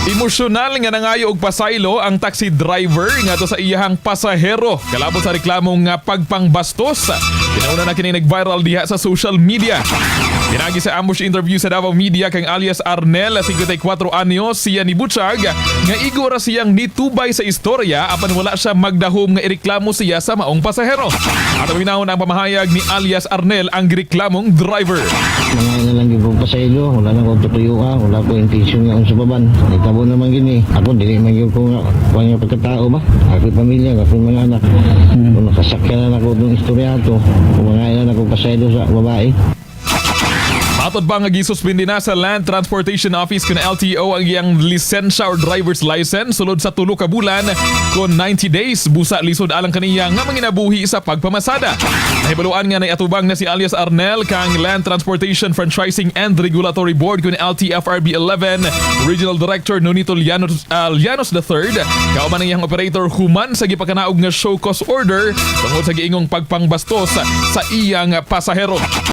Emosyonal nga Nangayo'G Pasaylo ang taxi driver nga to sa iyahang pasahero kalabot sa reklamong nga pagpangbastos. Pinauna na kini nag-viral diha sa social media. Pinagi sa ambush interview sa Davao Media kang alias Arnel, 54 anyos, siya ni Butchag nga igora siyang nitubay sa istorya apan wala siya magdahom nga ireklamo siya sa maong pasahero. At minahon ang pamahayag ni alias Arnel ang reklamong driver. Nangayon na lang yung pasaylo, wala na akong tutuyuan, wala ko intention nga sa baban. Itabo naman gini. Ako dili man yung kung nga pagkatao ba? Ako pamilya, ako mga anak. Kung nakasakyan na ako itong istorya ito, kumangayon na akong pasaylo sa babae. Matod ba nga gisuspindi na sa Land Transportation Office kun LTO ang iyang lisensya or driver's license sulod sa 3 ka bulan kon 90 days busa lisod alang kaniya nga manginabuhi sa pagpamasada. Nahibaluan nga naiatubang na si alias Arnel kang Land Transportation Franchising and Regulatory Board kun LTFRB 11 Regional Director Nonito Llanos III kauman ang iyang operator human sa gipakanaog nga show cause order tungod sa giingong pagpangbastos sa iyang pasahero.